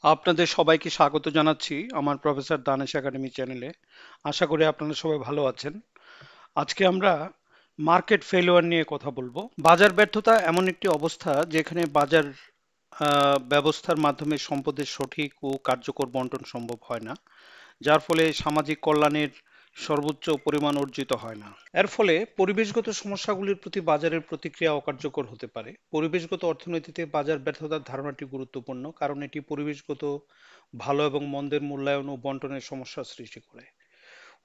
আপনাদের সবাইকে স্বাগত জানাচ্ছি আমার প্রফেসর দানেশ একাডেমি চ্যানেলে। আশা করি আপনারা সবাই ভালো আছেন। আজকে আমরা মার্কেট ফেলিওর নিয়ে কথা বলবো। বাজার ব্যর্থতা এমন একটি অবস্থা যেখানে বাজার ব্যবস্থার মাধ্যমে সম্পদের সঠিক ও কার্যকর বন্টন সম্ভব হয় না, যার ফলে সামাজিক কল্যাণের সর্বোচ্চ পরিমাণ অর্জিত হয় না। এর ফলে পরিবেশগত সমস্যাগুলির প্রতি বাজারের প্রতিক্রিয়া অকার্যকর হতে পারে। পরিবেশগত অর্থনীতিতে বাজার ব্যর্থতার ধারণাটি গুরুত্বপূর্ণ, কারণ এটি পরিবেশগত ভালো এবং মন্দের মূল্যায়ন ও বন্টনের সমস্যার সৃষ্টি করে।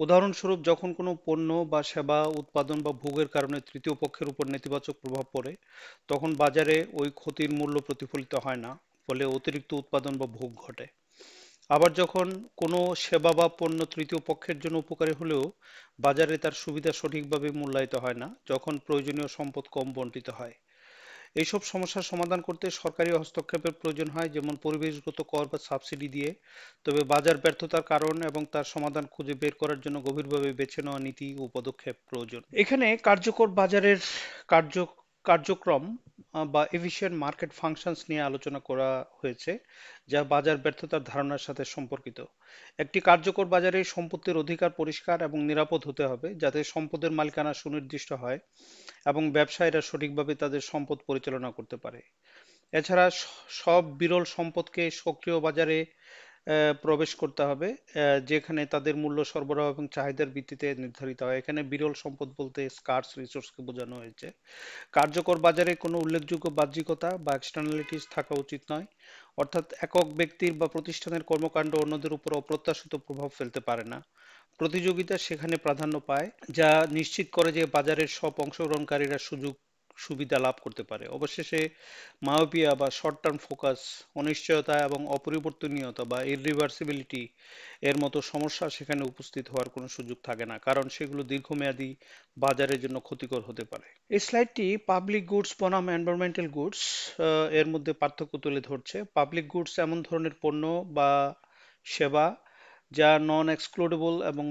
উদাহরণস্বরূপ, যখন কোনো পণ্য বা সেবা উৎপাদন বা ভোগের কারণে তৃতীয় পক্ষের উপর নেতিবাচক প্রভাব পড়ে, তখন বাজারে ওই ক্ষতির মূল্য প্রতিফলিত হয় না, ফলে অতিরিক্ত উৎপাদন বা ভোগ ঘটে। আবার যখন কোনো সেবা বা পণ্য তৃতীয় পক্ষের জন্য উপকারী হলেও বাজারে তার সুবিধা সঠিকভাবে মূল্যায়িত হয় না, যখন প্রয়োজনীয় সম্পদ কম বণ্টিত হয়। এইসব সমস্যার সমাধান করতে সরকারি হস্তক্ষেপের প্রয়োজন হয়, যেমন পরিবেশগত কর বা সাবসিডি দিয়ে। তবে বাজার ব্যর্থতার কারণ এবং তার সমাধান খুঁজে বের করার জন্য গভীরভাবে বেছে নেওয়া নীতি ও পদক্ষেপ প্রয়োজন। এখানে কার্যকর বাজারের কার্য কার্যক্রম বা এফিশিয়েন্ট মার্কেট ফাংশনস নিয়ে আলোচনা করা হয়েছে, যা বাজার ব্যর্থতার ধারণার সাথে সম্পর্কিত। একটি কার্যকর বাজারে সম্পত্তির অধিকার পরিষ্কার এবং নিরাপদ হতে হবে, যাতে সম্পদের মালিকানা সুনির্দিষ্ট হয় এবং ব্যবসায়ীরা সঠিকভাবে তাদের সম্পদ পরিচালনা করতে পারে। এছাড়া সব বিরল সম্পদকে সক্রিয় বাজারে প্রবেশ করতে হবে, যেখানে তাদের মূল্য সরবরাহ এবং চাহিদার ভিত্তিতে নির্ধারিত হয়। এখানে বিরল সম্পদ বলতে স্কার্স রিসোর্সকে বোঝানো হয়েছে। কার্যকর বাজারে কোনো উল্লেখযোগ্য বাহ্যিকতা বা এক্সটার্নালিটিস থাকা উচিত নয়, অর্থাৎ একক ব্যক্তির বা প্রতিষ্ঠানের কর্মকাণ্ড অন্যদের উপর অপ্রত্যাশিত প্রভাব ফেলতে পারে না। প্রতিযোগিতা সেখানে প্রাধান্য পায়, যা নিশ্চিত করে যে বাজারের সব অংশগ্রহণকারীরা সুযোগ সুবিধা লাভ করতে পারে। অবশেষে মায়োপিয়া বা শর্ট টার্ম ফোকাস, অনিশ্চয়তা এবং অপরিবর্তনীয়তা বা ইররিভার্সিবিলিটি এর মতো সমস্যা সেখানে উপস্থিত হওয়ার কোনো সুযোগ থাকে না, কারণ সেগুলো দীর্ঘমেয়াদী বাজারের জন্য ক্ষতিকর হতে পারে। এই স্লাইডটি পাবলিক গুডস বনাম এনভায়রনমেন্টাল গুডস এর মধ্যে পার্থক্য তুলে ধরছে। পাবলিক গুডস এমন ধরনের পণ্য বা সেবা যা নন এক্সক্লুডেবল এবং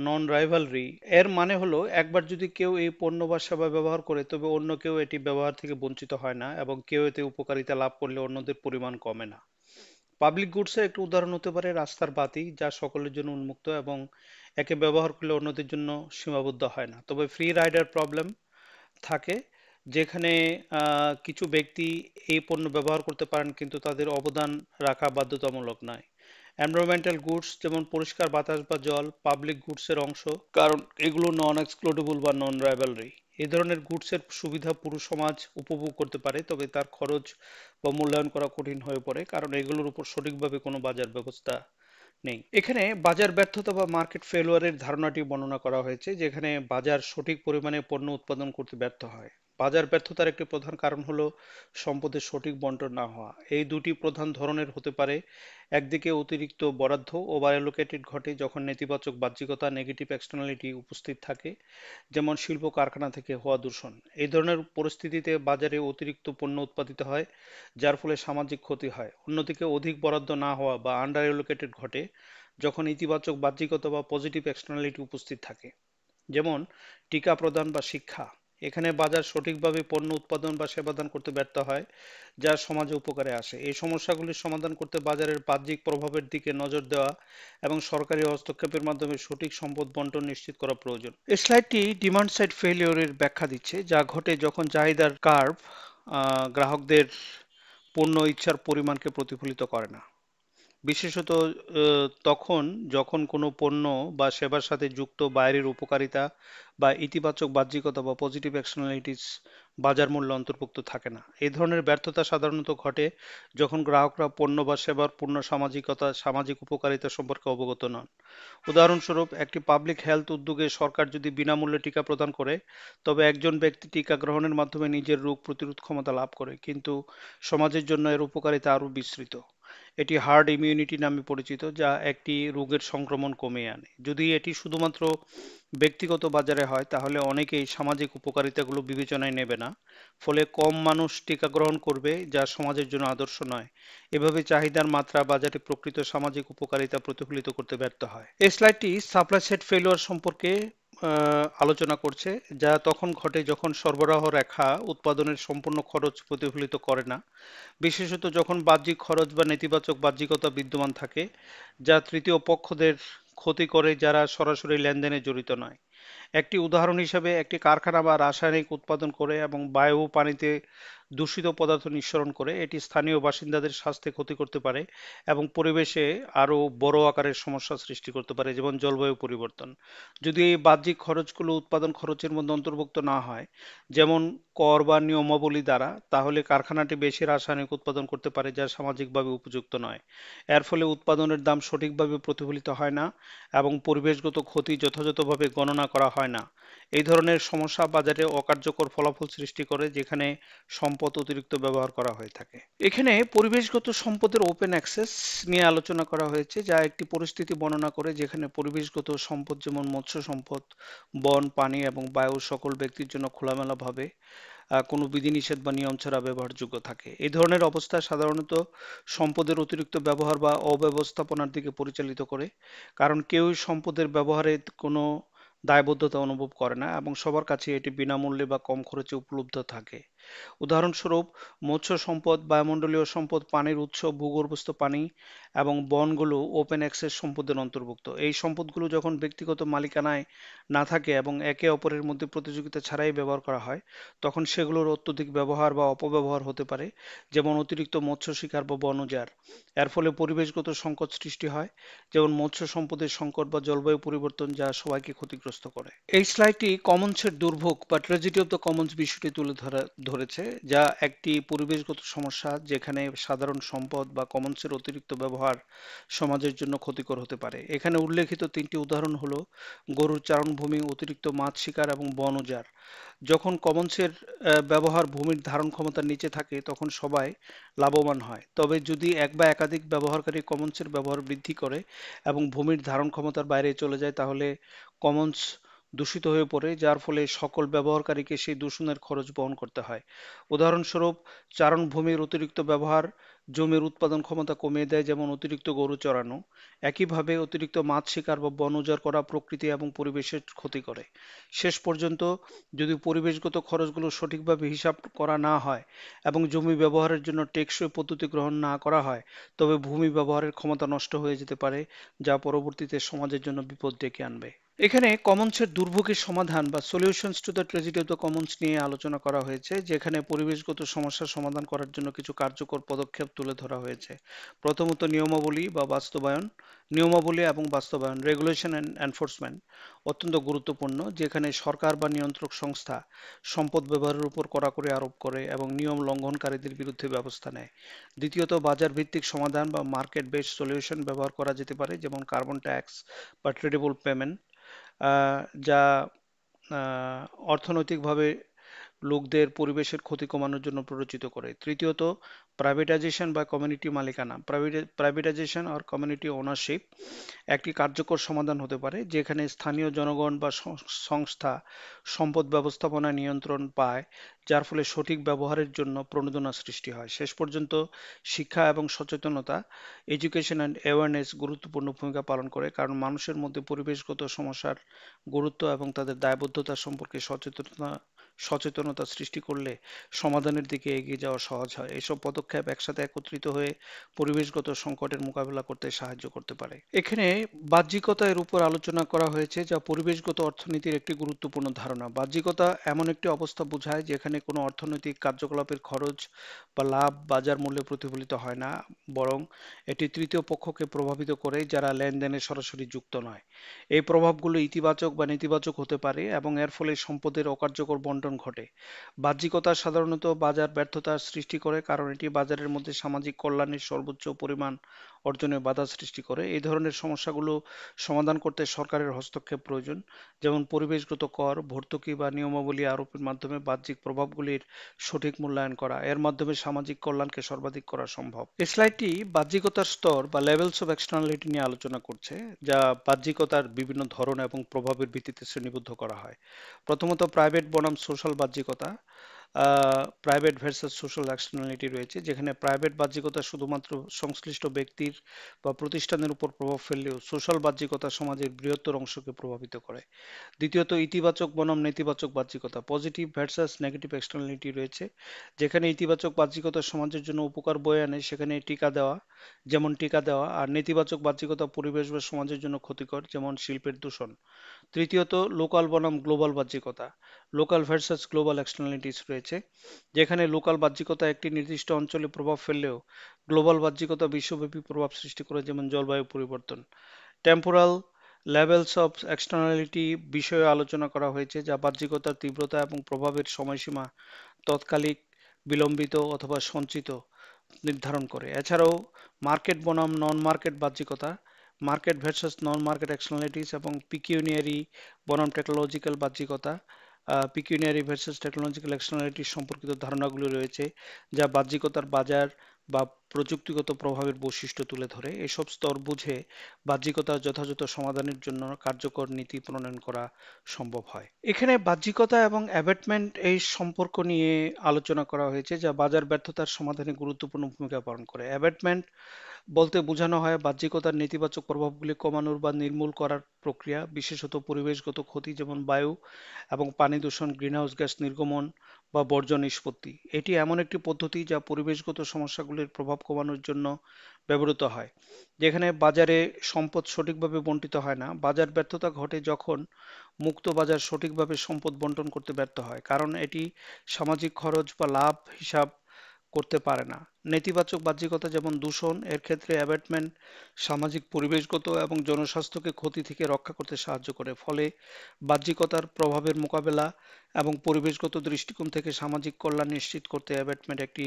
নন রাইভালরি। এর মানে হলো, একবার যদি কেউ এই পণ্য বা সেবা ব্যবহার করে, তবে অন্য কেউ এটি ব্যবহার থেকে বঞ্চিত হয় না, এবং কেউ এতে উপকারিতা লাভ করলে অন্যদের পরিমাণ কমে না। পাবলিক গুডসের একটি উদাহরণ হতে পারে রাস্তার বাতি, যা সকলের জন্য উন্মুক্ত এবং একে ব্যবহার করলে অন্যদের জন্য সীমাবদ্ধ হয় না। তবে ফ্রি রাইডার প্রবলেম থাকে, যেখানে কিছু ব্যক্তি এই পণ্য ব্যবহার করতে পারেন কিন্তু তাদের অবদান রাখা বাধ্যতামূলক নয়। এনভায়রনমেন্টাল গুডস যেমন পরিষ্কার বাতাস বা জল পাবলিক গুডসের অংশ, কারণ এগুলো নন এক্সক্লুডেবল বা নন রাইভালরি। এই ধরনের গুডসের সুবিধা পুরো সমাজ উপভোগ করতে পারে, তবে তার খরচ বা মূল্যায়ন করা কঠিন হয়ে পড়ে, কারণ এগুলোর উপর সঠিকভাবে কোনো বাজার ব্যবস্থা নেই। এখানে বাজার ব্যর্থতা বা মার্কেট ফেলুয়ারের ধারণাটি বর্ণনা করা হয়েছে, যেখানে বাজার সঠিক পরিমাণে পণ্য উৎপাদন করতে ব্যর্থ হয়। বাজার ব্যর্থতার একটি প্রধান কারণ হলো সম্পদের সঠিক বন্টন না হওয়া। এই দুটি প্রধান ধরনের হতে পারে। একদিকে অতিরিক্ত বরাদ্দ ওভার অ্যালোকেটেড ঘটে যখন নেতিবাচক বাহ্যিকতা নেগেটিভ এক্সটার্নালিটি উপস্থিত থাকে, যেমন শিল্প কারখানা থেকে হওয়া দূষণ। এই ধরনের পরিস্থিতিতে বাজারে অতিরিক্ত পণ্য উৎপাদিত হয়, যার ফলে সামাজিক ক্ষতি হয়। অন্যদিকে অধিক বরাদ্দ না হওয়া বা আন্ডার অ্যালোকেটেড ঘটে যখন ইতিবাচক বাহ্যিকতা বা পজিটিভ এক্সটার্নালিটি উপস্থিত থাকে, যেমন টিকা প্রদান বা শিক্ষা। এখানে বাজার সঠিকভাবে পণ্য উৎপাদন বা সেবাদান করতে ব্যর্থ হয়, যা সমাজে উপকারে আসে। এই সমস্যাগুলির সমাধান করতে বাজারের বাহ্যিক প্রভাবের দিকে নজর দেওয়া এবং সরকারি হস্তক্ষেপের মাধ্যমে সঠিক সম্পদ বন্টন নিশ্চিত করা প্রয়োজন। এই স্লাইডটি ডিমান্ড সাইড ফেলিওরের ব্যাখ্যা দিচ্ছে, যা ঘটে যখন চাহিদার কার্ভ গ্রাহকদের পণ্য ইচ্ছার পরিমাণকে প্রতিফলিত করে না। বিশেষত তখন যখন কোনো পণ্য বা সেবার সাথে যুক্ত বাইরের উপকারিতা বা ইতিবাচক বাহ্যিকতা বা পজিটিভ এক্সটার্নালিটিস বাজার মূল্যে অন্তর্ভুক্ত থাকে না। এই ধরনের ব্যর্থতা সাধারণত ঘটে যখন গ্রাহকরা পণ্য বা সেবার পূর্ণ সামাজিক উপকারিতা সম্পর্কে অবগত নন। উদাহরণস্বরূপ, একটি পাবলিক হেলথ উদ্যোগে সরকার যদি বিনামূল্যে টিকা প্রদান করে, তবে একজন ব্যক্তি টিকা গ্রহণের মাধ্যমে নিজের রোগ প্রতিরোধ ক্ষমতা লাভ করে, কিন্তু সমাজের জন্য এর উপকারিতা আরও বিস্তৃত। এটি হার্ড ইমিউনিটি নামে পরিচিত, যা একটি রোগের সংক্রমণ কমিয়ে আনে। যদি এটি শুধুমাত্র ব্যক্তিগত বাজারে হয়, তাহলে অনেকেই সামাজিক উপকারিতাগুলো বিবেচনায় নেবে না, ফলে কম মানুষ টিকা গ্রহণ করবে, যা সমাজের জন্য আদর্শ নয়। এভাবে চাহিদার মাত্রা বাজারে প্রকৃত সামাজিক উপকারিতা প্রতিফলিত করতে ব্যর্থ হয়। এই স্লাইডটি সাপ্লাই সাইড ফেলিওর সম্পর্কে আলোচনা করছে, যা তখন ঘটে যখন সরবরাহ রেখা উৎপাদনের সম্পূর্ণ খরচ প্রতিফলিত করে না, বিশেষত যখন বাহ্যিক খরচ বা নেতিবাচক বাহ্যিকতা বিদ্যমান থাকে, যা তৃতীয় পক্ষদের ক্ষতি করে যারা সরাসরি লেনদেনে জড়িত নয়। একটি উদাহরণ হিসেবে, একটি কারখানা বা রাসায়নিক উৎপাদন করে এবং বায়ু ও পানিতে দূষিত পদার্থ নিঃসরণ করে, এটি স্থানীয় বাসিন্দাদের স্বাস্থ্যে ক্ষতি করতে পারে এবং পরিবেশে আরো বড় আকারের সমস্যা সৃষ্টি করতে পারে, যেমন জলবায়ু পরিবর্তন। যদি এই বাহ্যিক খরচগুলো উৎপাদন খরচের মধ্যে অন্তর্ভুক্ত না হয়, যেমন কর বা নিয়মাবলী দ্বারা, তাহলে কারখানাটি বেশি রাসায়নিক উৎপাদন করতে পারে যা সামাজিকভাবে উপযুক্ত নয়। এর ফলে উৎপাদনের দাম সঠিকভাবে প্রতিফলিত হয় না এবং পরিবেশগত ক্ষতি যথাযথভাবে গণনা করা হয় না। এই ধরনের সমস্যা বাজারে অকার্যকর ফলাফল সৃষ্টি করে, যেখানে সম্পদ অতিরিক্ত ব্যবহার করা হয়ে থাকে। এখানে পরিবেশগত সম্পদের ওপেন অ্যাক্সেস নিয়ে আলোচনা করা হয়েছে, যা একটি পরিস্থিতি বর্ণনা করে যেখানে পরিবেশগত সম্পদ যেমন মৎস্য সম্পদ, বন, পানি এবং বায়ু সকল ব্যক্তির জন্য খোলামেলাভাবে কোনো বিধিনিষেধ বা নিয়ম ছাড়া ব্যবহারযোগ্য থাকে। এই ধরনের অবস্থা সাধারণত সম্পদের অতিরিক্ত ব্যবহার বা অব্যবস্থাপনার দিকে পরিচালিত করে, কারণ কেউই সম্পদের ব্যবহারে কোনো দায়বদ্ধতা অনুভব করে না এবং সবার কাছে এটি বিনামূল্যে বা কম খরচে উপলব্ধ থাকে। উদাহরণস্বরূপ, মৎস্য সম্পদ, বায়ুমণ্ডলীয় সম্পদ, পানির উৎস, ভূগর্ভস্থ পানি এবং বনগুলো ওপেন অ্যাক্সেস সম্পদের অন্তর্ভুক্ত। এই সম্পদগুলো যখন ব্যক্তিগত মালিকানায় না থাকে এবং একে অপরের মধ্যে প্রতিযোগিতা ছাড়াই ব্যবহার করা হয়, তখন সেগুলোর অত্যধিক ব্যবহার বা অপব্যবহার হতে পারে, যেমন অতিরিক্ত মৎস্য শিকার বা বন উজাড়। এর ফলে পরিবেশগত সংকট সৃষ্টি হয়, যেমন মৎস্য সম্পদের সংকট বা জলবায়ু পরিবর্তন, যা সবাইকে ক্ষতিগ্রস্ত করে। এই স্লাইডটি কমন্সের দুর্ভোগ বা ট্র্যাজেডি অফ দ্য কমন্স বিষয়টি ধরেছে, যা একটি পরিবেশগত সমস্যা যেখানে সাধারণ সম্পদ বা কমন্সের অতিরিক্ত ব্যবহার সমাজের জন্য ক্ষতিকর হতে পারে। এখানে উল্লেখিত তিনটি উদাহরণ হলো গরুর চারণভূমি, অতিরিক্ত মাছ শিকার এবং বন উজাড়। যখন কমন্সের ব্যবহার ভূমির ধারণ ক্ষমতার নিচে থাকে, তখন সবাই লাভবান হয়। তবে যদি এক বা একাধিক ব্যবহারকারী কমন্সের ব্যবহার বৃদ্ধি করে এবং ভূমির ধারণ ক্ষমতার বাইরে চলে যায়, তাহলে কমন্স দূষিত হয়ে পড়ে, যার ফলে সকল ব্যবহারকারীকে সেই দূষণের খরচ বহন করতে হয়। উদাহরণস্বরূপ, চারণভূমির অতিরিক্ত ব্যবহার জমির উৎপাদন ক্ষমতা কমিয়ে দেয়, যেমন অতিরিক্ত গরু চড়ানো। একইভাবে অতিরিক্ত মাছ শিকার বা বন উজাড় করা প্রকৃতি এবং পরিবেশের ক্ষতি করে। শেষ পর্যন্ত, যদি পরিবেশগত খরচগুলো সঠিকভাবে হিসাব করা না হয় এবং জমি ব্যবহারের জন্য টেকসই পদ্ধতি গ্রহণ না করা হয়, তবে ভূমি ব্যবহারের ক্ষমতা নষ্ট হয়ে যেতে পারে, যা পরবর্তীতে সমাজের জন্য বিপদ ডেকে আনবে। এখানে কমন্সের দুর্ভোগের সমাধান বা solutions to the tragedy of the Commons নিয়ে আলোচনা করা হয়েছে, যেখানে পরিবেশগত সমস্যার সমাধান করার জন্য কিছু কার্যকর পদক্ষেপ তুলে ধরা হয়েছে। প্রথমত, নিয়মাবলী বা বাস্তবায়ন। নিয়মাবলী এবং বাস্তবায়ন, রেগুলেশন অ্যান্ড এনফোর্সমেন্ট, অত্যন্ত গুরুত্বপূর্ণ, যেখানে সরকার বা নিয়ন্ত্রক সংস্থা সম্পদ ব্যবহারের উপর কড়াকড়ি আরোপ করে এবং নিয়ম লঙ্ঘনকারীদের বিরুদ্ধে ব্যবস্থা নেয়। দ্বিতীয়ত, বাজার ভিত্তিক সমাধান বা মার্কেট বেসড সলিউশন ব্যবহার করা যেতে পারে, যেমন কার্বন ট্যাক্স বা ট্রেডেবল পেমেন্ট, যা আহ, অর্থনৈতিকভাবে লোকদের পরিবেশের ক্ষতি কমানোর জন্য প্ররোচিত করে। তৃতীয়ত, প্রাইভেটাইজেশন বা কমিউনিটি মালিকানা, প্রাইভেটাইজেশন আর কমিউনিটি ওনারশিপ একটি কার্যকর সমাধান হতে পারে, যেখানে স্থানীয় জনগণ বা সংস্থা সম্পদ ব্যবস্থাপনায় নিয়ন্ত্রণ পায়, যার ফলে সঠিক ব্যবহারের জন্য প্রণোদনা সৃষ্টি হয়। শেষ পর্যন্ত, শিক্ষা এবং সচেতনতা, এডুকেশন অ্যান্ড অ্যাওয়ারনেস গুরুত্বপূর্ণ ভূমিকা পালন করে, কারণ মানুষের মধ্যে পরিবেশগত সমস্যার গুরুত্ব এবং তাদের দায়বদ্ধতা সম্পর্কে সচেতনতা সৃষ্টি করলে সমাধানের দিকে এগিয়ে যাওয়া সহজ হয়। এসব পদক্ষেপ একসাথে একত্রিত হয়ে পরিবেশগত সংকটের মোকাবিলা করতে সাহায্য করতে পারে। এখানে বাহ্যিকতা এর উপর আলোচনা করা হয়েছে, যা পরিবেশগত অর্থনীতির একটি গুরুত্বপূর্ণ ধারণা। বাহ্যিকতা এমন একটি অবস্থা বোঝায় যেখানে কোনো অর্থনৈতিক কার্যকলাপের খরচ বা লাভ বাজার মূল্যে প্রতিফলিত হয় না, বরং এটি তৃতীয় পক্ষকে প্রভাবিত করে যারা লেনদেনে সরাসরি যুক্ত নয়। এই প্রভাবগুলো ইতিবাচক বা নেতিবাচক হতে পারে এবং এর ফলে সম্পদের অকার্যকর বণ্টন ঘটে। বাহ্যিকতা সাধারণত বাজার ব্যর্থতার সৃষ্টি করে, কারণ এটি বাজারের মধ্যে সামাজিক কল্যাণের সর্বোচ্চ পরিমাণ অর্জনে বাধা সৃষ্টি করে। এই ধরনের সমস্যাগুলো সমাধান করতে সরকারের হস্তক্ষেপ প্রয়োজন, যেমন পরিবেশগত কর, ভর্তুকি বা নিয়মাবলী আরোপের মাধ্যমে বাহ্যিক প্রভাবগুলির সঠিক মূল্যায়ন করা। এর মাধ্যমে সামাজিক কল্যাণকে সর্বাধিক করা সম্ভব। এই স্লাইডটি বাহ্যিকতার স্তর বা লেভেলস অফ এক্সটার্নালিটি নিয়ে আলোচনা করছে, যা বাহ্যিকতার বিভিন্ন ধরন এবং প্রভাবের ভিত্তিতে শ্রেণীবদ্ধ করা হয়। প্রথমত, প্রাইভেট বনাম social বাহ্যিকতা। Private versus social externality রয়েছে, যেখানে প্রাইভেট বাহ্যিকতা শুধুমাত্র সংশ্লিষ্ট ব্যক্তির বা প্রতিষ্ঠানের উপর প্রভাব ফেললেও সোশ্যাল বাহ্যিকতা সমাজের বৃহত্তর অংশকে প্রভাবিত করে। দ্বিতীয়ত, ইতিবাচক বনাম নেতিবাচক বাহ্যিকতা, পজিটিভ ভার্সাস নেগেটিভ এক্সটার্নালিটি রয়েছে, যেখানে ইতিবাচক বাহ্যিকতা সমাজের জন্য উপকার বয়ে আনে, সেখানে টিকা দেওয়া, আর নেতিবাচক বাহ্যিকতা পরিবেশ বা সমাজের জন্য ক্ষতিকর, যেমন শিল্পের দূষণ। তৃতীয়ত, লোকাল বনাম গ্লোবাল বাহ্যিকতা, লোকাল ভার্সাস গ্লোবাল এক্সটার্নালিটিস রয়েছে, যেখানে লোকাল বাহ্যিকতা একটি নির্দিষ্ট অঞ্চলে প্রভাব ফেললেও গ্লোবাল বাহ্যিকতা বিশ্বব্যাপী প্রভাব সৃষ্টি করে, যেমন জলবায়ু পরিবর্তন। টেম্পোরাল লেভেলস অফ এক্সটার্নালিটি বিষয়ে আলোচনা করা হয়েছে, যা বাহ্যিকতার তীব্রতা এবং প্রভাবের সময়সীমা তৎকালিক, বিলম্বিত অথবা সঞ্চিত নির্ধারণ করে। এছাড়াও মার্কেট বনাম নন মার্কেট বাহ্যিকতা, মার্কেট ভার্সাস নন মার্কেট এক্সটার্নালিটিস, এবং পিকিউনিয়ারি বনাম টেকনোলজিক্যাল বাহ্যিকতা, পিকিউনিয়ারি ভার্সাস টেকনোলজিক্যাল এক্সটার্নালিটিস সম্পর্কিত ধারণাগুলো রয়েছে, যা বাহ্যিকতার বাজার বা প্রযুক্তিগত প্রভাবের বৈশিষ্ট্য তুলে ধরে। এসব স্তর বুঝে বাহ্যিকতার যথাযথ সমাধানের জন্য কার্যকর নীতি প্রণয়ন করা সম্ভব হয়। এখানে বাহ্যিকতা এবং অ্যাবেটমেন্ট এই সম্পর্ক নিয়ে আলোচনা করা হয়েছে, যা বাজার ব্যর্থতার সমাধানে গুরুত্বপূর্ণ ভূমিকা পালন করে। অ্যাবেটমেন্ট বলতে বোঝানো হয় বাহ্যিকতার নেতিবাচক প্রভাবগুলি কমানোর বা নির্মূল করার প্রক্রিয়া, বিশেষত পরিবেশগত ক্ষতি যেমন বায়ু এবং পানি দূষণ, গ্রিনহাউস গ্যাস নির্গমন বা বর্জ্য নিষ্পত্তি। এটি এমন একটি পদ্ধতি যা পরিবেশগত সমস্যাগুলির প্রভাব কমানোর জন্য ব্যবহৃত হয়। যেখানে বাজারে সম্পদ সঠিকভাবে বণ্টিত হয় না, বাজার ব্যর্থতা ঘটে যখন মুক্ত বাজার সঠিকভাবে সম্পদ বন্টন করতে ব্যর্থ হয়, কারণ এটি সামাজিক খরচ বা লাভ হিসাব করতে পারে না। নেতিবাচক বাহ্যিকতা যেমন দূষণ, এর ক্ষেত্রে অ্যাবেটমেন্ট সামাজিক, পরিবেশগত এবং জনস্বাস্থ্যকে ক্ষতি থেকে রক্ষা করতে সাহায্য করে। ফলে বাহ্যিকতার প্রভাবের মোকাবেলা এবং পরিবেশগত দৃষ্টিকোণ থেকে সামাজিক কল্যাণ নিশ্চিত করতে অ্যাবেটমেন্ট একটি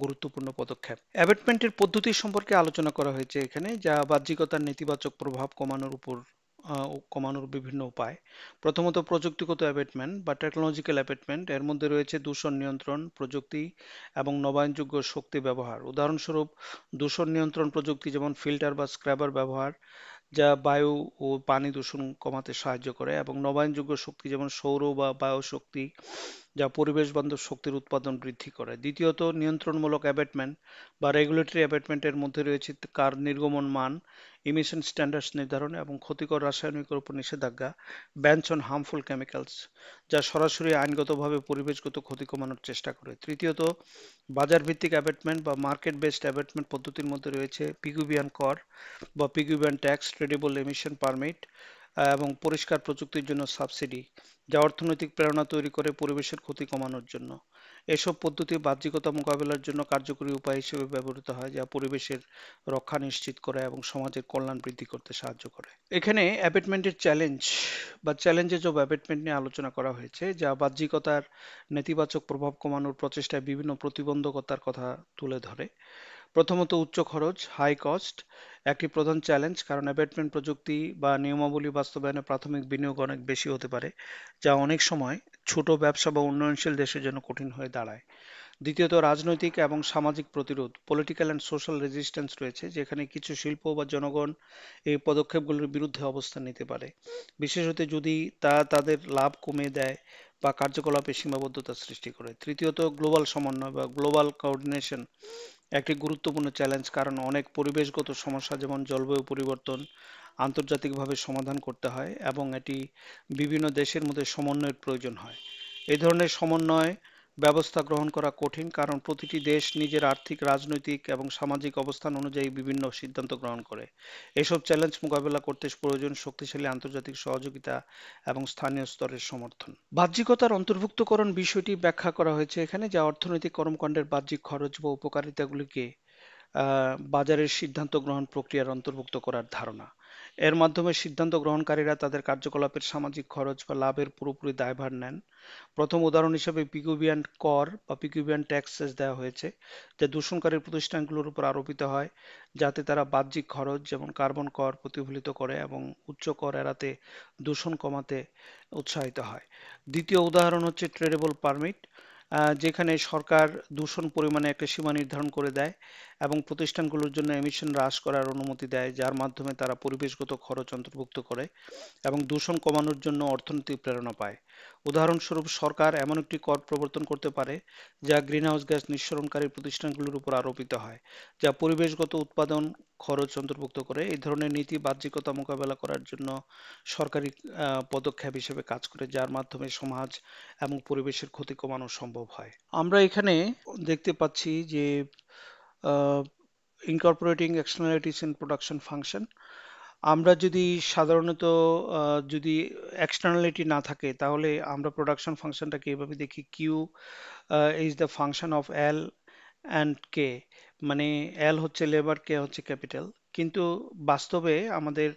গুরুত্বপূর্ণ পদক্ষেপ। অ্যাবেটমেন্টের পদ্ধতি সম্পর্কে আলোচনা করা হয়েছে এখানে, যা বাহ্যিকতার নেতিবাচক প্রভাব কমানোর বিভিন্ন উপায়। প্রথমত, প্রযুক্তিগত অ্যাবেটমেন্ট বা টেকনোলজিক্যাল অ্যাবেটমেন্ট, এর মধ্যে রয়েছে দূষণ নিয়ন্ত্রণ প্রযুক্তি এবং নবায়নযোগ্য শক্তি ব্যবহার। উদাহরণস্বরূপ, দূষণ নিয়ন্ত্রণ প্রযুক্তি যেমন ফিল্টার বা স্ক্রাবার ব্যবহার, যা বায়ু ও পানি দূষণ কমাতে সাহায্য করে, এবং নবায়নযোগ্য শক্তি যেমন সৌর বা বায়ুশক্তি, যা পরিবেশ বান্ধব শক্তির উৎপাদন বৃদ্ধি করে। দ্বিতীয়ত, নিয়ন্ত্রণমূলক অ্যাবেটমেন্ট বা রেগুলেটরি অ্যাবেটমেন্টের মধ্যে রয়েছে কার নির্গমন মান, ইমিশন স্ট্যান্ডার্ডস নির্ধারণ এবং ক্ষতিকর রাসায়নিকের উপর নিষেধাজ্ঞা, ব্যানস অন হার্মফুল কেমিক্যালস, যা সরাসরি আইনগতভাবে পরিবেশগত ক্ষতি কমানোর চেষ্টা করে। তৃতীয়ত, বাজার ভিত্তিক অ্যাবেটমেন্ট বা মার্কেট বেসড অ্যাবেটমেন্ট পদ্ধতির মধ্যে রয়েছে পিগুবিয়ান কর বা পিগুবিয়ান ট্যাক্স, ট্রেডেবল এমিশন পারমিট এবং পরিষ্কার প্রযুক্তির জন্য সাবসিডি, যা অর্থনৈতিক প্রেরণা তৈরি করে পরিবেশের ক্ষতি কমানোর জন্য। এসব পদ্ধতি বাহ্যিকতা মোকাবেলার জন্য কার্যকরী উপায় হিসেবে ব্যবহৃত হয়, যা পরিবেশের রক্ষা নিশ্চিত করে এবং সমাজের কল্যাণ বৃদ্ধি করতে সাহায্য করে। এখানে অ্যাবেটমেন্টের চ্যালেঞ্জেস অফ অ্যাবেটমেন্ট নিয়ে আলোচনা করা হয়েছে, যা বাহ্যিকতার নেতিবাচক প্রভাব কমানোর প্রচেষ্টায় বিভিন্ন প্রতিবন্ধকতার কথা তুলে ধরে। প্রথমত, উচ্চ খরচ, হাই কস্ট একটি প্রধান চ্যালেঞ্জ, কারণ অ্যাবেটমেন্ট প্রযুক্তি বা নিয়মাবলী বাস্তবায়নে প্রাথমিক বিনিয়োগ অনেক বেশি হতে পারে, যা অনেক সময় ছোট ব্যবসা বা উন্নয়নশীল দেশের জন্য কঠিন হয়ে দাঁড়ায়। দ্বিতীয়ত, রাজনৈতিক এবং সামাজিক প্রতিরোধ, পলিটিক্যাল অ্যান্ড সোশ্যাল রেজিস্ট্যান্স রয়েছে, যেখানে কিছু শিল্প বা জনগণ এই পদক্ষেপগুলোর বিরুদ্ধে অবস্থান নিতে পারে, বিশেষত যদি তা তাদের লাভ কমিয়ে দেয় বা কার্যকলাপে সীমাবদ্ধতা সৃষ্টি করে। তৃতীয়ত, গ্লোবাল সমন্বয় বা গ্লোবাল কোঅর্ডিনেশন একটি গুরুত্বপূর্ণ চ্যালেঞ্জ, কারণ অনেক পরিবেশগত সমস্যা যেমন জলবায়ু পরিবর্তন আন্তর্জাতিকভাবে সমাধান করতে হয় এবং এটি বিভিন্ন দেশের মধ্যে সমন্বয়ের প্রয়োজন হয়। এই ধরনের সমন্বয় ব্যবস্থা গ্রহণ করা কঠিন, কারণ প্রতিটি দেশ নিজের আর্থিক, রাজনৈতিক এবং সামাজিক অবস্থান অনুযায়ী বিভিন্ন সিদ্ধান্ত গ্রহণ করে। এসব চ্যালেঞ্জ মোকাবেলা করতে প্রয়োজন শক্তিশালী আন্তর্জাতিক সহযোগিতা এবং স্থানীয় স্তরের সমর্থন। বাহ্যিকতার অন্তর্ভুক্তকরণ বিষয়টি ব্যাখ্যা করা হয়েছে এখানে, যা অর্থনৈতিক কর্মকাণ্ডের বাহ্যিক খরচ বা উপকারিতাগুলিকে বাজারের সিদ্ধান্ত গ্রহণ প্রক্রিয়ার অন্তর্ভুক্ত করার ধারণা। এর মাধ্যমে সিদ্ধান্ত গ্রহণকারীরা তাদের কার্যকলাপের সামাজিক খরচ বা লাভের পুরোপুরি দায়ভার নেন। প্রথম উদাহরণ হিসেবে পিগুবিয়ান কর বা পিগুবিয়ান ট্যাক্সেস দেওয়া হয়েছে, যা দূষণকারী প্রতিষ্ঠানগুলোর উপর আরোপিত হয়, যাতে তারা বাহ্যিক খরচ যেমন কার্বন কর প্রতিফলিত করে এবং উচ্চ কর এড়াতে দূষণ কমাতে উৎসাহিত হয়। দ্বিতীয় উদাহরণ হচ্ছে ট্রেডেবল পারমিট, যেখানে সরকার দূষণ পরিমাণে একটা সীমা নির্ধারণ করে দেয় এবং প্রতিষ্ঠানগুলোর জন্য এমিশন হ্রাস করার অনুমতি দেয়, যার মাধ্যমে তারা পরিবেশগত খরচ অন্তর্ভুক্ত করে এবং দূষণ কমানোর জন্য অর্থনৈতিক প্রেরণা পায়। উদাহরণস্বরূপ সরকার এমন একটি কর প্রবর্তন করতে পারে যা গ্রিনহাউস গ্যাস নিঃসরণকারী প্রতিষ্ঠানগুলোর উপর আরোপিত হয়, যা পরিবেশগত উৎপাদন খরচ অন্তর্ভুক্ত করে। এই ধরনের নীতি বাহ্যিকতা মোকাবেলা করার জন্য সরকারি পদক্ষেপ হিসেবে কাজ করে, যার মাধ্যমে সমাজ এবং পরিবেশের ক্ষতি কমানো সম্ভব হয়। আমরা এখানে দেখতে পাচ্ছি যে ইনকর্পোরেটিং এক্সটার্নালিটিস ইন প্রোডাকশন ফাংশন। আমরা যদি সাধারণত যদি এক্সটার্নালিটি না থাকে তাহলে আমরা প্রোডাকশন ফাংশনটাকে এভাবে দেখি, Q is the function of L and K, মানে এল হচ্ছে লেবার, কে হচ্ছে ক্যাপিটাল। কিন্তু বাস্তবে আমাদের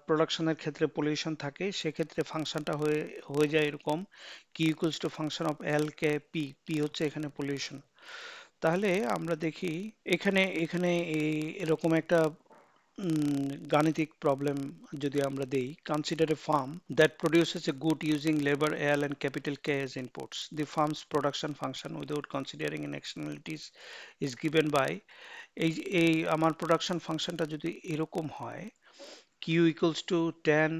প্রোডাকশনের ক্ষেত্রে পলিউশন থাকে, সেক্ষেত্রে ফাংশনটা হয়ে হয়ে যায় এরকম, Q equals to function of L K P, P হচ্ছে এখানে পলিউশন। তাহলে আমরা দেখি এখানে এখানে এরকম একটা গাণিতিক প্রবলেম যদি আমরা দেই, consider a firm that produces a good using labour L and capital K as inputs, the firm's production function without considering in externalities is given by, এই এই আমার প্রোডাকশন ফাংশনটা যদি এরকম হয়, q equals to 10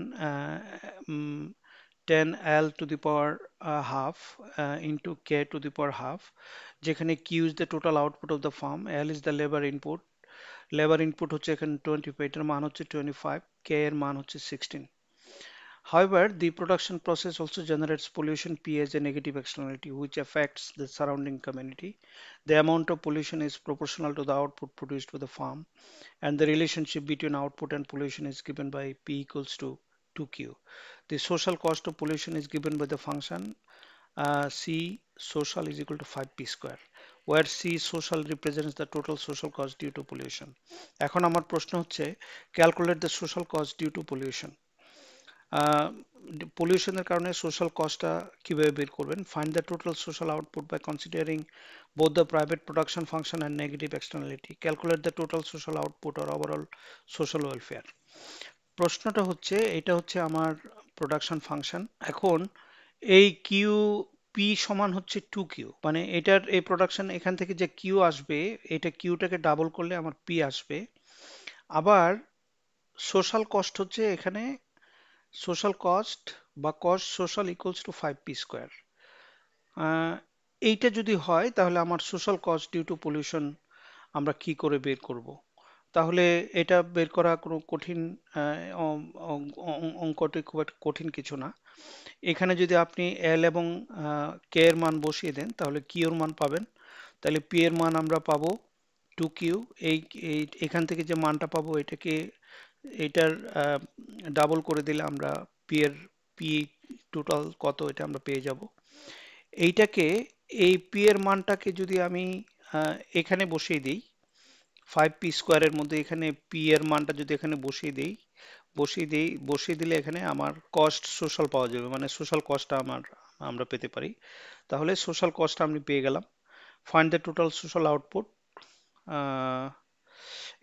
10 l to the power half into k to the power half, যেখানে q is the total output of the farm, l is the labor input, labour input হচ্ছে এখানে 25, এটার মান হচ্ছে 25, কে এর মান হচ্ছে 16। However, the production process also generates pollution P as a negative externality which affects the surrounding community. The amount of pollution is proportional to the output produced by the farm, and the relationship between output and pollution is given by P equals to 2Q. The social cost of pollution is given by the function C social is equal to 5p square, where C social represents the total social cost due to pollution. এখন আমার প্রশ্ন হচ্ছে, calculate the social cost due to pollution. পলিউশনের কারণে social কস্টটা কিভাবে বের করবেন? Find the total social output by considering both the private production function and negative externality. Calculate the total social output or overall social welfare. প্রশ্নটা হচ্ছে, এটা হচ্ছে আমার production function. এখন এই কিউ পি সমান হচ্ছে 2Q, মানে এটার এই প্রোডাকশন এখান থেকে যে কিউ আসবে, এটা কিউটাকে ডাবল করলে আমার পি আসবে। আবার সোশ্যাল কস্ট হচ্ছে এখানে, সোশ্যাল কস্ট বা cost social equals to 5p square. এইটা যদি হয় তাহলে আমার social cost due to pollution আমরা কি করে বের করব? তাহলে এটা বের করা কোনো কঠিন অঙ্কটি খুব একটা কঠিন কিছু না। এখানে যদি আপনি এল এবং কে এর মান বসিয়ে দেন তাহলে কিউ এর মান পাবেন। তাহলে পি এর মান আমরা পাবো 2Q। এই এখান থেকে যে মানটা পাবো এটাকে, এটার ডাবল করে দিলে আমরা পি এর পি টোটাল কত এটা আমরা পেয়ে যাব। এইটাকে, এই পি এর মানটাকে যদি আমি এখানে বসিয়ে দিই 5p স্কোয়ারের মধ্যে, এখানে পি এর মানটা যদি এখানে বসিয়ে দিলে এখানে আমার কস্ট সোশ্যাল পাওয়া যাবে, মানে সোশ্যাল কস্টটা আমরা পেতে পারি। তাহলে সোশ্যাল কস্ট আমি পেয়ে গেলাম। Find the total social output,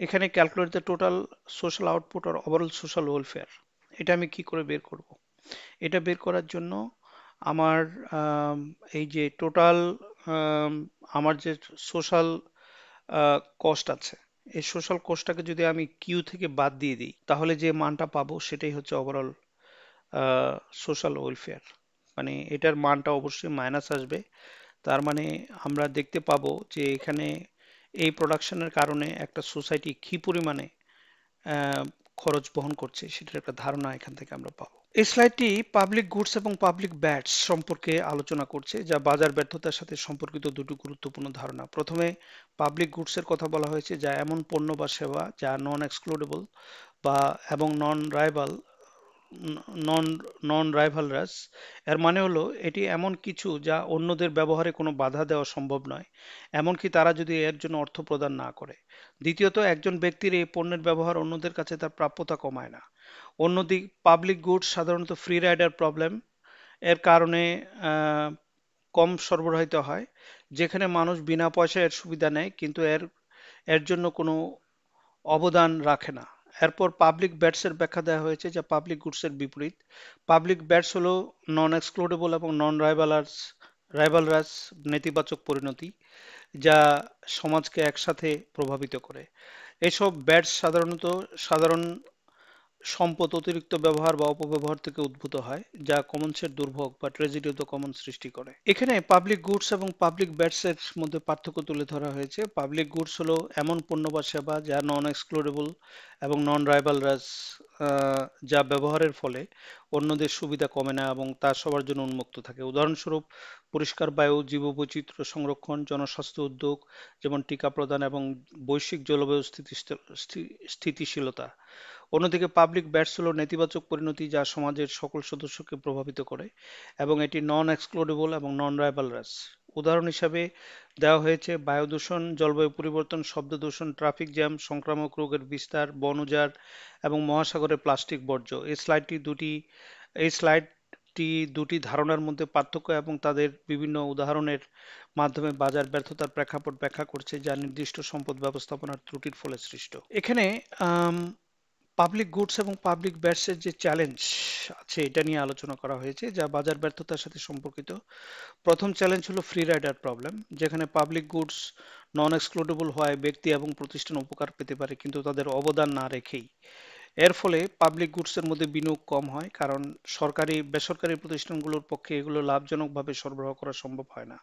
এখানে calculate the total social output আর ওভারঅল সোশ্যাল ওয়েলফেয়ার। এটা আমি কি করে বের করব? এটা বের করার জন্য আমার এই যে টোটাল আমার যে সোশ্যাল কস্ট আছে, এই সোশ্যাল কস্টটাকে যদি আমি কিউ থেকে বাদ দিয়ে দিই তাহলে যে মানটা পাবো সেটাই হচ্ছে ওভারঅল সোশ্যাল ওয়েলফেয়ার। মানে এটার মানটা অবশ্যই মাইনাস আসবে। তার মানে আমরা দেখতে পাবো যে এখানে এই প্রোডাকশনের কারণে একটা সোসাইটি কি পরিমাণে আহ, খরচ বহন করছে সেটার একটা ধারণা এখান থেকে আমরা পাবো। এই স্লাইডটি পাবলিক গুডস এবং পাবলিক ব্যাডস সম্পর্কে আলোচনা করছে, যা বাজার ব্যর্থতার সাথে সম্পর্কিত দুটি গুরুত্বপূর্ণ ধারণা। প্রথমে পাবলিক গুডস এর কথা বলা হয়েছে, যা এমন পণ্য বা সেবা যা নন এক্সক্লুডেবল বা এবং নন নন রাইভালরাস। এর মানে হলো এটি এমন কিছু যা অন্যদের ব্যবহারে কোনো বাধা দেওয়া সম্ভব নয়, এমনকি তারা যদি এর জন্য অর্থ প্রদান না করে। দ্বিতীয়ত, একজন ব্যক্তির এই পণ্যের ব্যবহার অন্যদের কাছে তার প্রাপ্যতা কমায় না। অন্যদিক পাবলিক গুডস সাধারণত ফ্রি রাইডার প্রবলেম এর কারণে আহ, কম সরবরাহিত হয়, যেখানে মানুষ বিনা পয়সায় এর সুবিধা নেয় কিন্তু এর এর জন্য কোনো অবদান রাখে না। এরপর পাবলিক ব্যাডস এর ব্যাখ্যা দেওয়া হয়েছে, যা পাবলিক গুডস এর বিপরীত। পাবলিক ব্যাডস হলো নন এক্সক্লুডেবল এবং নন রাইভালরাস নেতিবাচক পরিণতি, যা সমাজকে একসাথে প্রভাবিত করে। এসব ব্যাডস সাধারণ সম্পদ অতিরিক্ত ব্যবহার বা অপব্যবহার থেকে উদ্ভূত হয়, যা কমন্সের দুর্ভোগ বা ট্র্যাজেডি অফ দ্য কমন্স সৃষ্টি করে। এখানে পাবলিক গুডস এবং পাবলিক ব্যাডস এর মধ্যে পার্থক্য তুলে ধরা হয়েছে। পাবলিক গুডস হলো এমন পণ্য বা সেবা যা নন এক্সক্লুডেবল এবং নন রাইভালরাস, যা ব্যবহারের ফলে অন্যদের সুবিধা কমে না এবং তা সবার জন্য উন্মুক্ত থাকে। উদাহরণস্বরূপ পরিষ্কার বায়ু, জীববৈচিত্র্য সংরক্ষণ, জনস্বাস্থ্য উদ্যোগ যেমন টিকা প্রদান এবং বৈশ্বিক জলবায়ু স্থিতিশীলতা। অন্যদিকে পাবলিক ব্যাডস হলো নেতিবাচক পরিণতি যা সমাজের সকল সদস্যকে প্রভাবিত করে এবং এটি নন এক্সক্লুডেবল এবং নন রাইভালরাস। উদাহরণ হিসাবে দেওয়া হয়েছে বায়ু দূষণ, জলবায়ু পরিবর্তন, শব্দ দূষণ, ট্রাফিক জ্যাম, সংক্রামক রোগের বিস্তার, বন উজাড় এবং মহাসাগরে প্লাস্টিক বর্জ্য। এই স্লাইডটি দুটি ধারণার মধ্যে পার্থক্য এবং তাদের বিভিন্ন উদাহরণের মাধ্যমে বাজার ব্যর্থতার প্রেক্ষাপট ব্যাখ্যা করছে, যা নির্দিষ্ট সম্পদ ব্যবস্থাপনার ত্রুটির ফলে সৃষ্ট। এখানে আম, পাবলিক গুডস এবং পাবলিক ব্যাডস এর যে চ্যালেঞ্জ আছে এটা নিয়ে আলোচনা করা হয়েছে, যা বাজার ব্যর্থতার সাথে সম্পর্কিত। প্রথম চ্যালেঞ্জ হলো ফ্রি রাইডার প্রবলেম, যেখানে পাবলিক গুডস নন এক্সক্লুডেবল হয় ব্যক্তি এবং প্রতিষ্ঠান উপকার পেতে পারে কিন্তু তাদের অবদান না রেখেই। এর ফলে পাবলিক গুডসের মধ্যে বিনিয়োগ কম হয়, কারণ সরকারি বেসরকারি প্রতিষ্ঠানগুলোর পক্ষে এগুলো লাভজনকভাবে সরবরাহ করা সম্ভব হয় না।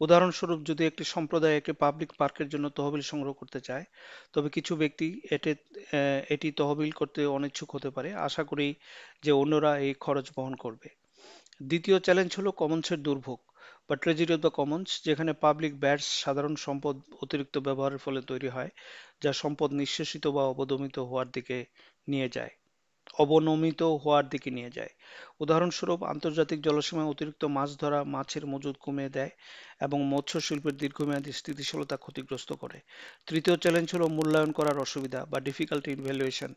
উদাহরণস্বরূপ, যদি একটি সম্প্রদায় একটি পাবলিক পার্কের জন্য তহবিল সংগ্রহ করতে চায়, তবে কিছু ব্যক্তি এটি তহবিল করতে অনিচ্ছুক হতে পারে, আশা করি যে অন্যরা এই খরচ বহন করবে। দ্বিতীয় চ্যালেঞ্জ হলো কমন্সের দুর্ভোগ বা ট্রেজেডি অফ দ্য কমন্স, যেখানে পাবলিক ব্যাডস সাধারণ সম্পদ অতিরিক্ত ব্যবহারের ফলে তৈরি হয়, যা সম্পদ নিঃশেষিত বা অবনমিত হওয়ার দিকে নিয়ে যায়। উদাহরণস্বরূপ, আন্তর্জাতিক জলসীমায় অতিরিক্ত মাছ ধরা মাছের মজুদ কমিয়ে দেয় এবং মৎস্য শিল্পের দীর্ঘমেয়াদী স্থিতিশীলতা ক্ষতিগ্রস্ত করে। তৃতীয় চ্যালেঞ্জ হলো মূল্যায়ন করার অসুবিধা বা ডিফিকাল্টি ইন ভ্যালুয়েশন,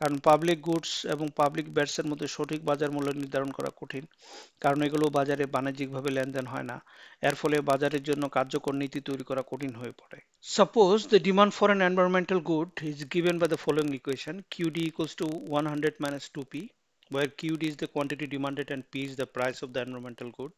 কারণ পাবলিক গুডস এবং পাবলিক ব্যাডসের মধ্যে সঠিক বাজার মূল্য নির্ধারণ করা কঠিন, কারণ এগুলো বাজারে বাণিজ্যিকভাবে লেনদেন হয় না। এর ফলে বাজারের জন্য কার্যকর নীতি তৈরি করা কঠিন হয়ে পড়ে। Suppose the demand for an environmental good is given by the following equation: QD equals to 100 minus 2P, where QD is the quantity demanded and P is the price of the environmental good.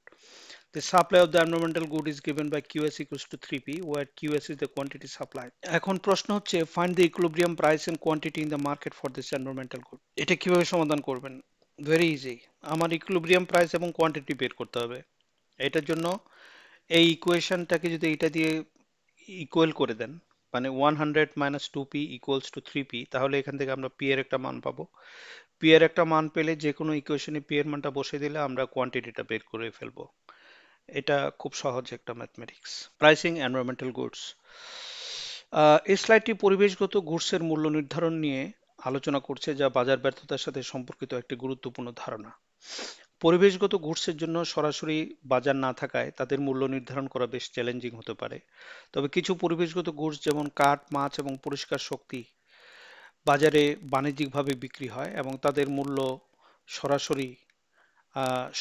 The supply of the environmental good is given by QS equals to 3P, where QS is the quantity supplied. এখন প্রশ্ন হচ্ছে find the equilibrium price and quantity in the market for this environmental good. এটা কিভাবে সমাধান করবেন? Very easy. আমার equilibrium price এবং quantity বের করতে হবে। এটার জন্য এই ইকুয়েশনটাকে যদি এটা দিয়ে ইকুয়াল করে দেন, মানে 100 - 2p ইকুয়ালস টু 3p, তাহলে এখান থেকে আমরা p এর একটা মান পাবো। p এর একটা মান পেলে যে কোনো ইকুয়েশনে p এর মানটা বসিয়ে দিলে আমরা কোয়ান্টিটিটা বের করে ফেলবো। এটা খুব সহজ একটা ম্যাথমেটিক্স। Pricing environmental goods. এই স্লাইডটি পরিবেশগত গুডসের মূল্য নির্ধারণ নিয়ে আলোচনা করছে, যা বাজার ব্যর্থতার সাথে সম্পর্কিত একটি গুরুত্বপূর্ণ ধারণা। পরিবেশগত গুডসের জন্য সরাসরি বাজার না থাকায় তাদের মূল্য নির্ধারণ করা বেশ চ্যালেঞ্জিং হতে পারে। তবে কিছু পরিবেশগত গুডস যেমন কাঠ, মাছ এবং পরিষ্কার শক্তি বাজারে বাণিজ্যিকভাবে বিক্রি হয় এবং তাদের মূল্য সরাসরি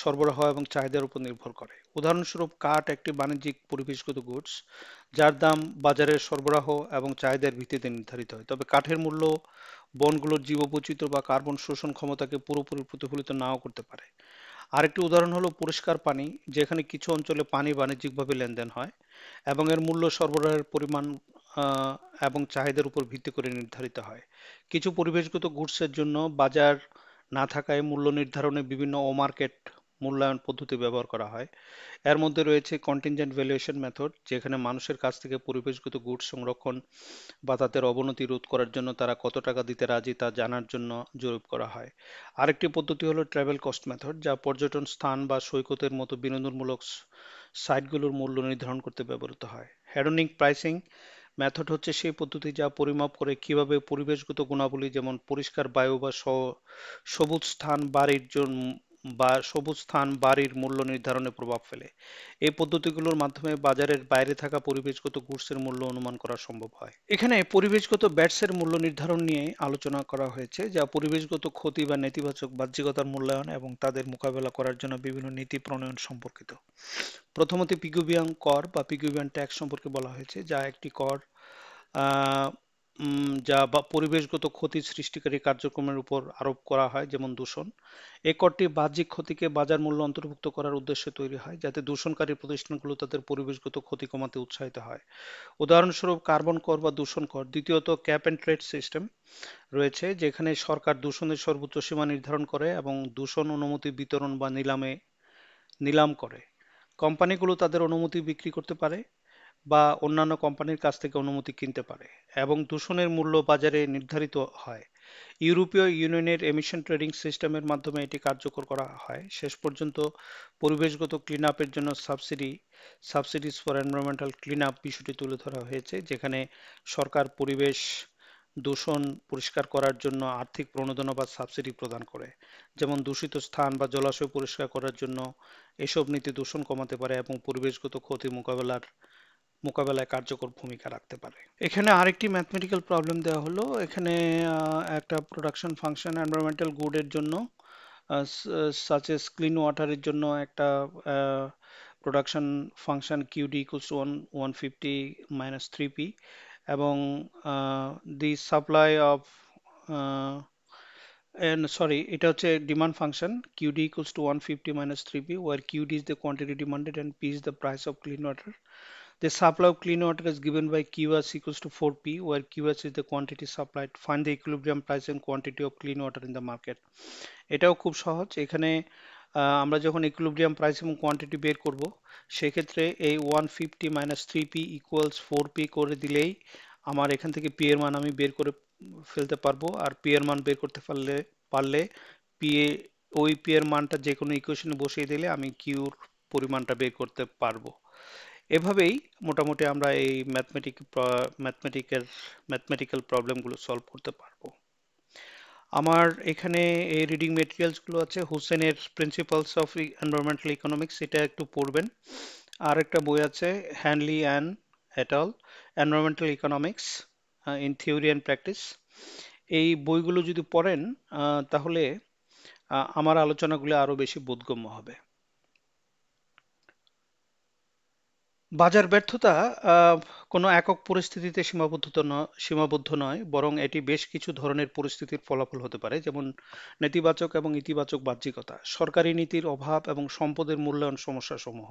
সরবরাহ এবং চাহিদার উপর নির্ভর করে। উদাহরণস্বরূপ, কাঠ একটি বাণিজ্যিক পরিবেশগত গুডস যার দাম বাজারের সরবরাহ এবং চাহিদার ভিত্তিতে নির্ধারিত হয়। তবে কাঠের মূল্য বনগুলোর জীববৈচিত্র্য বা কার্বন শোষণ ক্ষমতাকে পুরোপুরি প্রতিফলিত নাও করতে পারে। আরেকটি উদাহরণ হলো পরিষ্কার পানি, যেখানে কিছু অঞ্চলে পানি বাণিজ্যিকভাবে লেনদেন হয় এবং এর মূল্য সরবরাহের পরিমাণ আহ, এবং চাহিদার উপর ভিত্তি করে নির্ধারিত হয়। কিছু পরিবেশগত গুডসের জন্য বাজার না থাকায় মূল্য নির্ধারণে বিভিন্ন ও-মার্কেট মূল্যায়ন পদ্ধতি ব্যবহার করা হয়। এর মধ্যে রয়েছে কন্টিনজেন্ট ভ্যালুয়েশন মেথড, যেখানে মানুষের কাছ থেকে পরিবেশগত গুডস সংরক্ষণ বা তাদের অবনতি রোধ করার জন্য তারা কত টাকা দিতে রাজি তা জানার জন্য জরিপ করা হয়। আরেকটি পদ্ধতি হলো ট্রাভেল কস্ট মেথড, যা পর্যটন স্থান বা সৈকতের মতো বিনোদনমূলক সাইটগুলোর মূল্য নির্ধারণ করতে ব্যবহৃত হয়। হেডনিক প্রাইসিং মেথড হচ্ছে সেই পদ্ধতি যা পরিমাপ করে কিভাবে পরিবেশগত গুণাবলী যেমন পরিষ্কার বায়ু বা সবুজ স্থান বাড়ির মূল্য নির্ধারণে প্রভাব ফেলে। এই পদ্ধতিগুলোর মাধ্যমে বাজারের বাইরে থাকা পরিবেশগত গুডসের মূল্য অনুমান করা সম্ভব হয়। এখানে পরিবেশগত ব্যাটসের মূল্য নির্ধারণ নিয়ে আলোচনা করা হয়েছে, যা পরিবেশগত ক্ষতি বা নেতিবাচক বাহ্যিকতার মূল্যায়ন এবং তাদের মোকাবেলা করার জন্য বিভিন্ন নীতি প্রণয়ন সম্পর্কিত। প্রথমত পিগুবিয়ান কর বা পিগুবিয়ান ট্যাক্স সম্পর্কে বলা হয়েছে, যা একটি কর যা বা পরিবেশগত ক্ষতি সৃষ্টিকারী কার্যক্রমের উপর আরোপ করা হয়, যেমন দূষণ। এই করটি বাহ্যিক ক্ষতিকে বাজার মূল্য অন্তর্ভুক্ত করার উদ্দেশ্যে তৈরি হয়, যাতে দূষণকারী প্রতিষ্ঠানগুলো তাদের পরিবেশগত ক্ষতি কমাতে উৎসাহিত হয়। উদাহরণস্বরূপ কার্বন কর বা দূষণ কর। দ্বিতীয়ত ক্যাপ অ্যান্ড ট্রেড সিস্টেম রয়েছে, যেখানে সরকার দূষণের সর্বোচ্চ সীমা নির্ধারণ করে এবং দূষণ অনুমতি বিতরণ বা নিলাম করে। কোম্পানিগুলো তাদের অনুমতি বিক্রি করতে পারে বা অন্যান্য কোম্পানির কাছ থেকে অনুমতি কিনতে পারে, এবং দূষণের মূল্য বাজারে নির্ধারিত হয়। ইউরোপীয় ইউনিয়নের এমিশন ট্রেডিং সিস্টেমের মাধ্যমে এটি কার্যকর করা হয়। শেষ পর্যন্ত পরিবেশগত ক্লিন আপের জন্য subsidies for environmental clean up বিষয়টি তুলে ধরা হয়েছে, যেখানে সরকার পরিবেশ দূষণ পরিষ্কার করার জন্য আর্থিক প্রণোদনা বা সাবসিডি প্রদান করে। যেমন দূষিত স্থান বা জলাশয় পরিষ্কার করার জন্য এসব নীতি দূষণ কমাতে পারে এবং পরিবেশগত ক্ষতি মোকাবেলায় কার্যকর ভূমিকা রাখতে পারে। এখানে আরেকটি ম্যাথমেটিক্যাল প্রবলেম দেওয়া হলো। এখানে একটা প্রোডাকশন ফাংশন এনভায়রনমেন্টাল গুডের জন্য, সাচ এস ক্লিন ওয়াটারের জন্য একটা production function QD equals to 150 minus 3p, এবং দি সাপ্লাই অফ, সরি, এটা হচ্ছে demand function QD equals to 150 minus 3p, where QD is the quantity demanded and P is the price of clean water. The supply of clean water is given by QS equals to 4p, where QS is the quantity supplied. Find the equilibrium price and quantity of clean water in the market. এটাও খুব সহজ। এখানে আমরা যখন equilibrium price এবং quantity বের করব, সেক্ষেত্রে এই 150 মাইনাস 3p ইকুয়ালস 4p করে দিলেই আমার এখান থেকে পি এর মান আমি বের করে ফেলতে পারবো। আর পি এর মান বের করতে পারলে পি এ ওই পি এর মানটা যে কোনো ইকুয়েশনে বসিয়ে দিলে আমি কিউর পরিমাণটা বের করতে পারবো। এভাবেই মোটামুটি আমরা এই ম্যাথমেটিক্যাল প্রবলেমগুলো সলভ করতে পারবো। আমার এখানে এই রিডিং মেটেরিয়ালস গুলো আছে। হুসেনের প্রিন্সিপালস অফ এনভায়রনমেন্টাল ইকোনমিক্স, এটা একটু পড়বেন। আর একটা বই আছে, Hanley and et al, environmental economics in theory and practice. এই বইগুলো যদি পড়েন তাহলে আমার আলোচনাগুলো আরো বেশি বোধগম্য হবে। বাজার ব্যর্থতা আহ, কোনো একক পরিস্থিতিতে সীমাবদ্ধ নয়, বরং এটি বেশ কিছু ধরনের পরিস্থিতির ফলাফল হতে পারে, যেমন নেতিবাচক এবং ইতিবাচক বাহ্যিকতা, সরকারি নীতির অভাব এবং সম্পদের মূল্যায়ন সমস্যা সমূহ।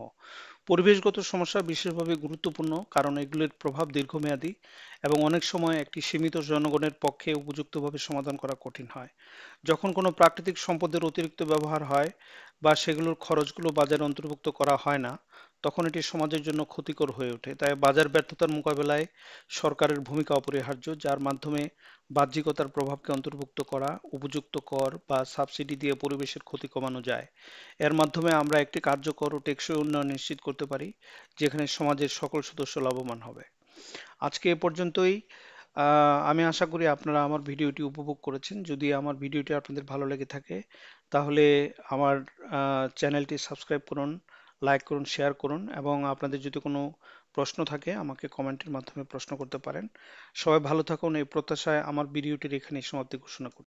পরিবেশগত সমস্যা বিশেষভাবে গুরুত্বপূর্ণ, কারণ এগুলির প্রভাব দীর্ঘমেয়াদী এবং অনেক সময় একটি সীমিত জনগণের পক্ষে উপযুক্তভাবে সমাধান করা কঠিন হয়। যখন কোনো প্রাকৃতিক সম্পদের অতিরিক্ত ব্যবহার হয় বা সেগুলোর খরচগুলো বাজারে অন্তর্ভুক্ত করা হয় না, তখন এটি সমাজের জন্য ক্ষতিকর হয়ে ওঠে। তাই বাজার ব্যর্থতার মোকাবেলায় সরকারের ভূমিকা অপরিহার্য, যার মাধ্যমে বাহ্যিকতার প্রভাবকে অন্তর্ভুক্ত করা, উপযুক্ত কর বা সাবসিডি দিয়ে পরিবেশের ক্ষতি কমানো যায়। এর মাধ্যমে আমরা একটি কার্যকর ও টেকসই উন্নয়ন নিশ্চিত করতে পারি, যেখানে সমাজের সকল সদস্য লাভবান হবে। আজকে এ পর্যন্তই। আমি আশা করি আপনারা আমার ভিডিওটি উপভোগ করেছেন। যদি আমার ভিডিওটি আপনাদের ভালো লেগে থাকে, তাহলে আমার চ্যানেলটি সাবস্ক্রাইব করুন, লাইক করুন, শেয়ার করুন, এবং আপনাদের যদি কোনো প্রশ্ন থাকে আমাকে কমেন্টের মাধ্যমে প্রশ্ন করতে পারেন। সবাই ভালো থাকুন, এই প্রত্যাশায় আমার ভিডিওটির এখানেই সমাপ্তি ঘোষণা করছি।